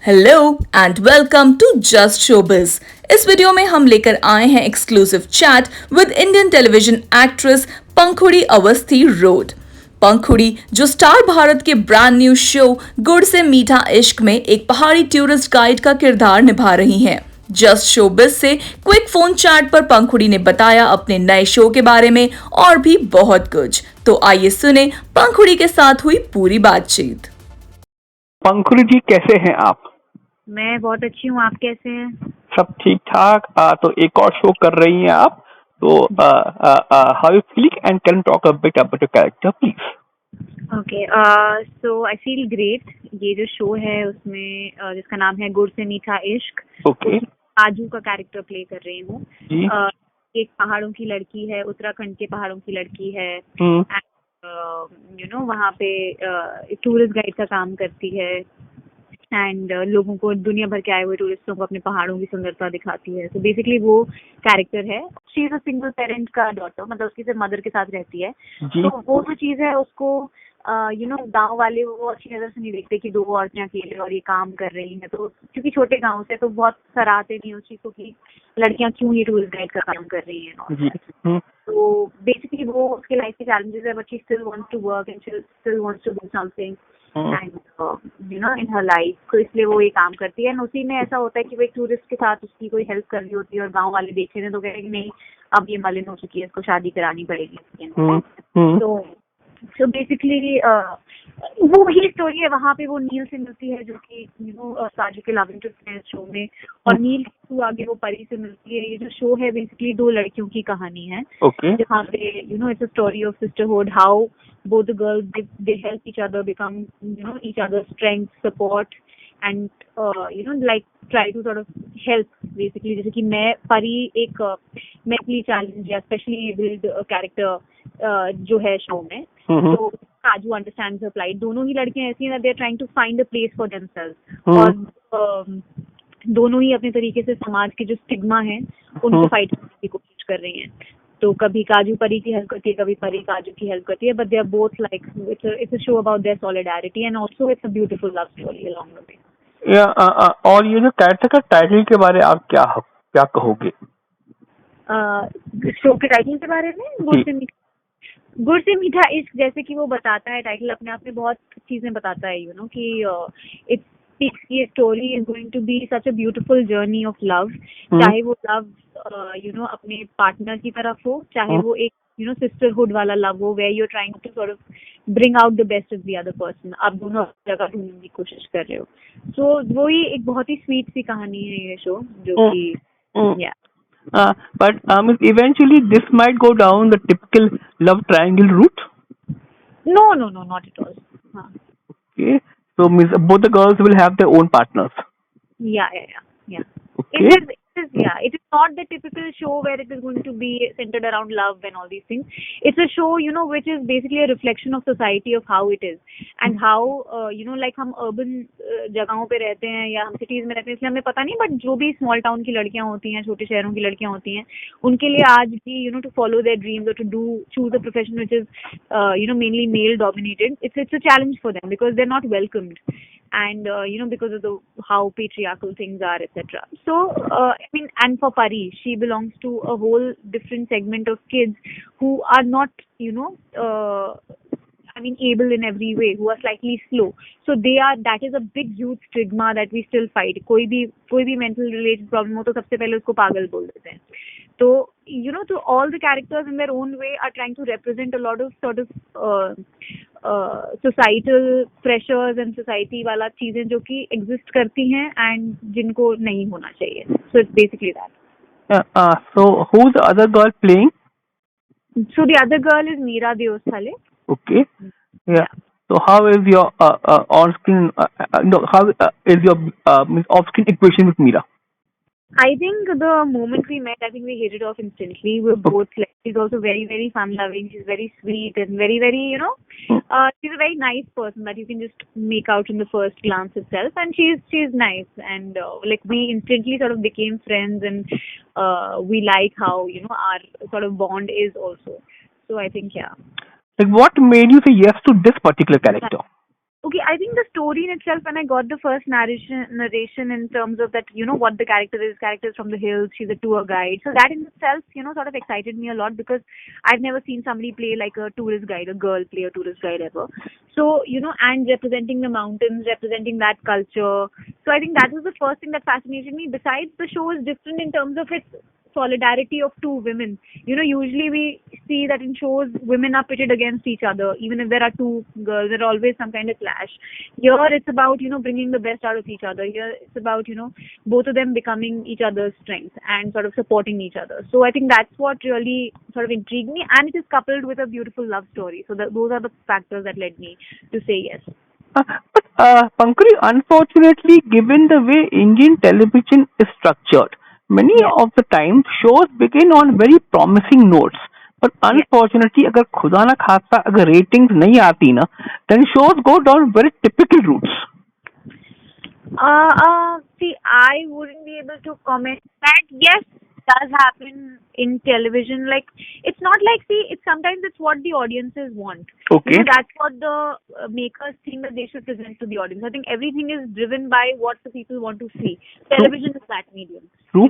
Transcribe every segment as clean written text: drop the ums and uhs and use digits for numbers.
Hello and welcome to just showbiz. इस वीडियो में हम लेकर आए हैं exclusive chat with Indian television actress Pankhuri Awasthi Rode. Pankhuri जो स्टार भारत के ब्रांड न्यू शो गुड से मीठा इश्क में एक पहाड़ी टूरिस्ट गाइड का किरदार निभा रही हैं। जस्ट शोबिज से क्विक फोन चैट पर पंखुड़ी ने बताया अपने नए शो के बारे में और भी बहुत कुछ। तो आइए सुने पंखुड़ी के साथ हुई पूरी बातचीत। पंखुरी जी, कैसे हैं आप? मैं बहुत अच्छी हूँ। आप कैसे हैं? सब ठीक ठाक। तो एक और शो कर रही हैं आप, तो how you feeling and can talk a bit about your character please. Okay, so I feel great. ये जो शो है उसमें जिसका नाम है गुड से मीठा इश्क, ओके आजू का कैरेक्टर प्ले कर रही हूँ। जी। एक पहाड़ों की लड़की है, उत्तराखंड के पहाड़ों की लड़की है। वहाँ पे टूरिस्ट गाइड का काम करती है एंड लोगों को, दुनिया भर के आए हुए टूरिस्टों को अपने पहाड़ों की सुंदरता दिखाती है। तो बेसिकली वो कैरेक्टर है। She is a single parent का डॉटर, मतलब उसकी सिर्फ मदर के साथ रहती है। तो वो जो चीज है उसको गांव वाले वो अच्छी नजर से नहीं देखते कि दो औरतें अकेले और ये काम कर रही हैं। तो क्योंकि छोटे गांव से तो बहुत सराहते नहीं उस चीज को कि लड़कियां क्यों ये टूरिस्ट गाइड का काम कर रही हैं। तो बेसिकली वो उसके लाइफ के चैलेंजेस है, but she still wants to work and she still wants to do something and in her life. तो इसलिए वो ये काम करती है। एंड उसी में ऐसा होता है कि वो एक टूरिस्ट के साथ उसकी कोई हेल्प कर रही होती है और गांव वाले देख रहे हैं तो कह रहे हैं कि नहीं, अब ये मलिन हो चुकी है, इसको शादी करानी पड़ेगी। तो बेसिकली वो ही स्टोरी है। वहाँ पे वो नील से मिलती है, जो कि साजू के लव इंटरेस्ट है शो में, और नील के आगे वो परी से मिलती है। ये जो शो है बेसिकली दो लड़कियों की कहानी है, जहाँ पे it's a story of sisterhood, how both the girls they help each other become each other's strength, support and like try to sort of help basically। जैसे कि मैं परी एक mentally challenged या specially abled character जो है show में, तो काजू अंडरस्टैंड्स हर plight। दोनों ही लड़कियां ऐसी हैं, they are trying to find a place for themselves। और दोनों ही अपने तरीके से समाज के जो स्टिग्मा है उनको फाइट करने की कोशिश कर रही हैं। तो कभी काजू परी की हेल्प करती है, कभी परी काजू की हेल्प करती है, but they are both like it's a show about their solidarity and also it's a beautiful love story along the way. और ये जो कैरेक्टर का टाइटल के बारे में आप क्या कहोगे? शो के टाइटल के बारे में गुड से मीठा इश्क, जैसे कि वो बताता है, टाइटल अपने आप में बहुत चीजें बताता है कि इट्स speaks की story is going to be such a beautiful journey of love. चाहे वो लव अपने पार्टनर की तरफ हो, चाहे वो एक सिस्टरहुड वाला लव हो, where you are trying to sort of bring out the best of the other person. आप दोनों जगह ढूंढने की कोशिश कर रहे हो। सो वो ही एक बहुत ही स्वीट सी कहानी है ये शो, जो कि but eventually this might go down the typical love triangle route. No, not at all. Okay, so both the girls will have their own partners. Yeah. Okay. It is not the typical show where it is going to be centered around love and all these things. It's a show which is basically a reflection of society, of how it is and how like हम urban जगहों पे रहते हैं या हम cities में रहते हैं, इसलिए हमें पता नहीं, बट जो भी small town की लड़कियां होती हैं, छोटे शहरों की लड़कियां होती हैं, उनके लिए आज भी to follow their dreams or to choose a profession which is mainly male dominated, it's a challenge for them because they're not welcomed, and because of how patriarchal things are, etc. So and for Pari, she belongs to a whole different segment of kids who are not able in every way, who are slightly slow. So that is a big huge stigma that we still fight. कोई भी mental related problem हो तो सबसे पहले उसको पागल बोल देते हैं। तो so all the characters in their own way are trying to represent a lot of sort of societal pressures and society वाला चीजें जो कि exist करती हैं and जिनको नहीं होना चाहिए। So it's basically that. So who's the other girl playing? So the other girl is Meera Desothale. Okay. Yeah. So how is your on-screen? How is your off-screen equation with Meera? I think the moment we met, I think we hit it off instantly. We're both like, she's also very, very fun-loving. She's very sweet and very, very, she's a very nice person that you can just make out in the first glance itself. And she's nice, and like we instantly sort of became friends, and we like how our sort of bond is also. So I think Like what made you say yes to this particular character? Okay, I think the story in itself, when I got the first narration in terms of that, what the character is from the hills, she's a tour guide. So that in itself, sort of excited me a lot because I've never seen somebody play like a tourist guide, a girl play a tourist guide ever. So, and representing the mountains, representing that culture. So I think that was the first thing that fascinated me. Besides, the show is different in terms of its solidarity of two women. Usually we see that in shows, women are pitted against each other. Even if there are two girls, there are always some kind of clash. Here, it's about, bringing the best out of each other. Here, it's about, both of them becoming each other's strength and sort of supporting each other. So I think that's what really sort of intrigued me. And it is coupled with a beautiful love story. So those are the factors that led me to say yes. But Pankuri, unfortunately, given the way Indian television is structured, many Yes. of the time shows begin on very promising notes. But Yes. unfortunately, अगर खुदा ना खास्ता अगर ratings नहीं आती ना, then shows go down very typical routes. See, I wouldn't be able to comment that. Yes, does happen in television. Like, it's not like, see, sometimes it's what the audiences want. Okay. That's what the makers think that they should present to the audience. I think everything is driven by what the people want to see. Television is that medium. True.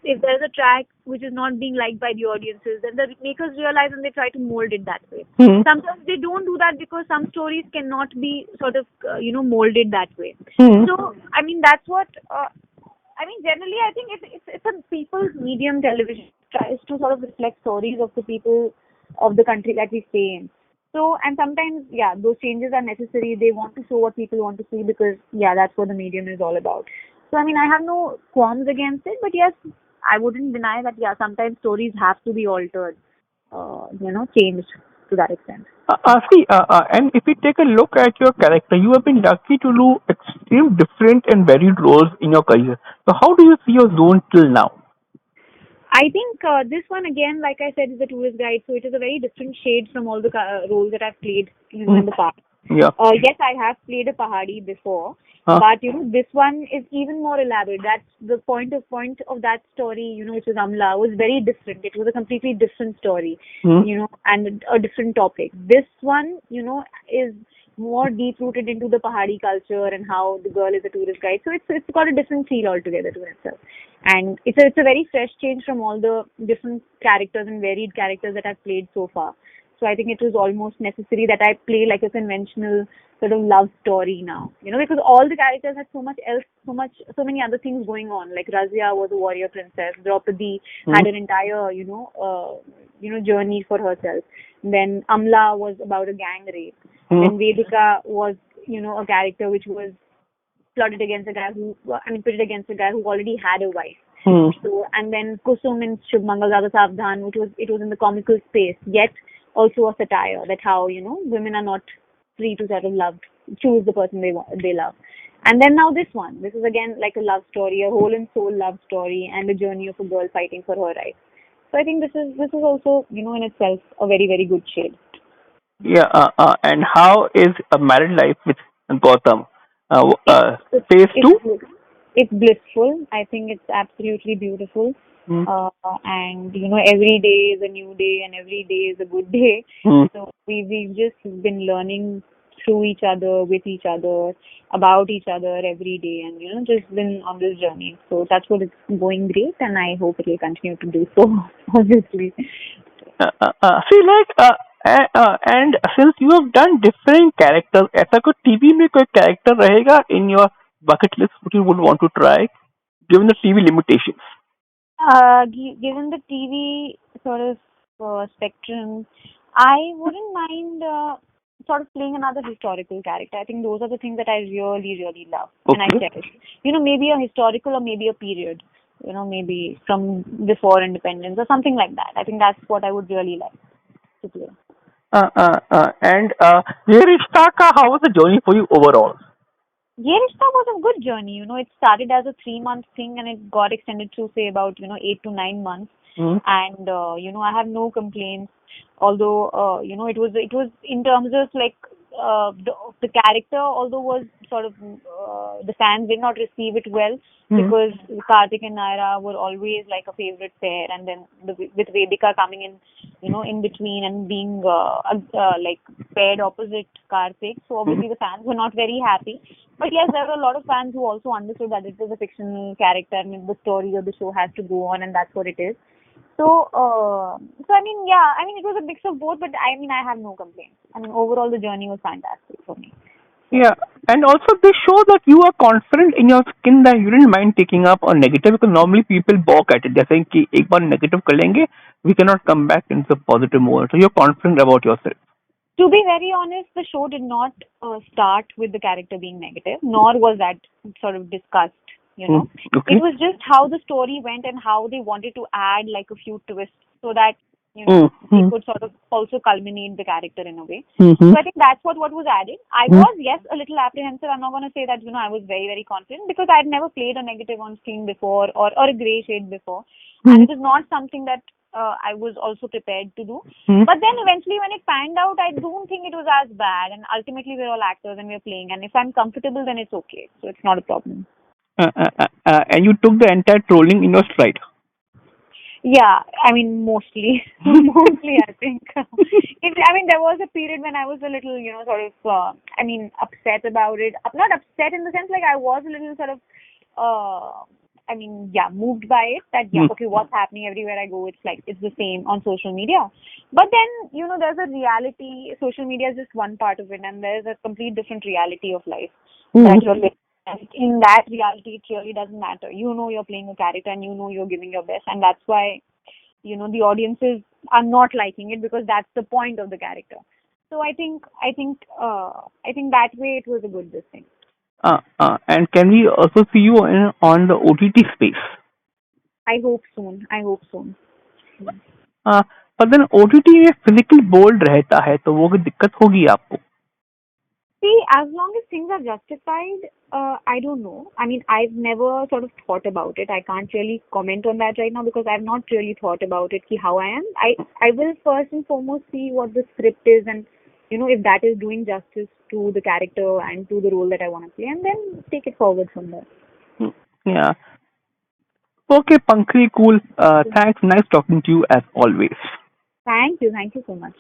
If there's a track which is not being liked by the audiences, then the makers realize and they try to mold it that way. Hmm. Sometimes they don't do that because some stories cannot be sort of, molded that way. Hmm. So, I mean, that's what. Generally, I think it's a people's medium. Television tries to sort of reflect stories of the people of the country that we stay in. So, and sometimes, yeah, those changes are necessary. They want to show what people want to see because, yeah, that's what the medium is all about. So, I mean, I have no qualms against it, but yes, I wouldn't deny that, yeah, sometimes stories have to be altered, changed to that extent. And if we take a look at your character, you have been lucky to do extreme different and varied roles in your career. So how do you see your zone till now? I think this one again, like I said, is a tourist guide, so it is a very different shade from all the roles that I've played in the past. Yeah. Yes, I have played a pahadi before, Huh? but this one is even more elaborate. That's the point of that story, which was Amla, was very different. It was a completely different story, and a different topic. This one, is more deep rooted into the pahadi culture and how the girl is a tourist guide. So it's got a different feel altogether to itself, and it's a very fresh change from all the different characters and varied characters that I've played so far. So I think it was almost necessary that I play like a conventional sort of love story now, because all the characters had so many other things going on. Like Razia was a warrior princess, Draupadi had an entire, journey for herself. Then Amla was about a gang rape. Then Vedika was, a character which was pitted against a guy who already had a wife. So, and then Kusum in Shubh Mangal Zada Savdhan, it was in the comical space, yet also a satire that how, women are not free to sort of choose the person they love. And then now this is again like a love story, a whole and soul love story, and a journey of a girl fighting for her rights. So I think this is also, in itself a very, very good shade. Yeah. And how is a married life with Gautam? Phase two? It's blissful. I think it's absolutely beautiful. And every day is a new day, and every day is a good day. So we've just been learning through each other, with each other, about each other every day, and just been on this journey. So that's what it's going great, and I hope it will continue to do so. Obviously. And since you have done different characters, ऐसा कोई TV में कोई character रहेगा in your bucket list which you would want to try, given the TV limitations? Given the TV sort of spectrum, I wouldn't mind sort of playing another historical character. I think those are the things that I really, really love and I cherish. Maybe a historical or maybe a period. Maybe from before independence or something like that. I think that's what I would really like to play. And Ye Rishta ka, how was the journey for you overall? Ye Rishta was a good journey. It started as a 3-month thing and it got extended to say about 8 to 9 months. And I have no complaints. Although it was in terms of like the character, although was sort of the fans did not receive it well because Karthik and Naira were always like a favorite pair, and then with Vedika coming in, in between and being like paired opposite Karthik, so obviously the fans were not very happy. But yes, there were a lot of fans who also understood that it is a fictional character. I mean, the story of the show has to go on, and that's what it is. So, I mean, yeah, I mean, it was a mix of both, but I mean, I have no complaints. I mean, overall, the journey was fantastic for me. Yeah, and also they show that you are confident in your skin that you didn't mind taking up a negative because normally people balk at it. They're saying कि एक बार negative कर लेंगे, we cannot come back into the positive mode. So you're confident about yourself. To be very honest, the show did not start with the character being negative, nor was that sort of discussed. Okay. It was just how the story went and how they wanted to add like a few twists so that they could sort of also culminate the character in a way. So I think that's what was added. I was, yes, a little apprehensive. I'm not going to say that I was very, very confident because I had never played a negative on screen before or a grey shade before, and it is not something that I was also prepared to do. But then eventually when it panned out, I don't think it was as bad, and ultimately we're all actors and we're playing, and if I'm comfortable then it's okay, so it's not a problem. And you took the entire trolling in your stride. Yeah, I mean, mostly, I think. I mean, there was a period when I was a little, sort of, upset about it. Not upset in the sense like I was a little sort of, moved by it. That okay, what's happening everywhere I go? It's like it's the same on social media. But then, there's a reality. Social media is just one part of it, and there's a complete different reality of life that you're living. And in that reality, it really doesn't matter. You're playing a character and you're giving your best. And that's why, the audiences are not liking it because that's the point of the character. So I think that way it was a good thing. And can we also see you on the OTT space? I hope soon. पर then OTT में physical bold रहता है तो वो दिक्कत होगी आपको. See, as long as things are justified, I don't know. I mean, I've never sort of thought about it. I can't really comment on that right now because I've not really thought about it, how I am. I will first and foremost see what the script is and, if that is doing justice to the character and to the role that I want to play, and then take it forward from there. Yeah. Okay, Pankhuri, cool. Thanks. Nice talking to you as always. Thank you so much.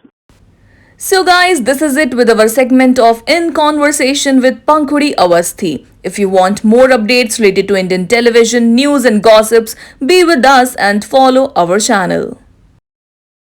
So guys, this is it with our segment of In Conversation with Pankhuri Awasthy. If you want more updates related to Indian television, news and gossips, be with us and follow our channel.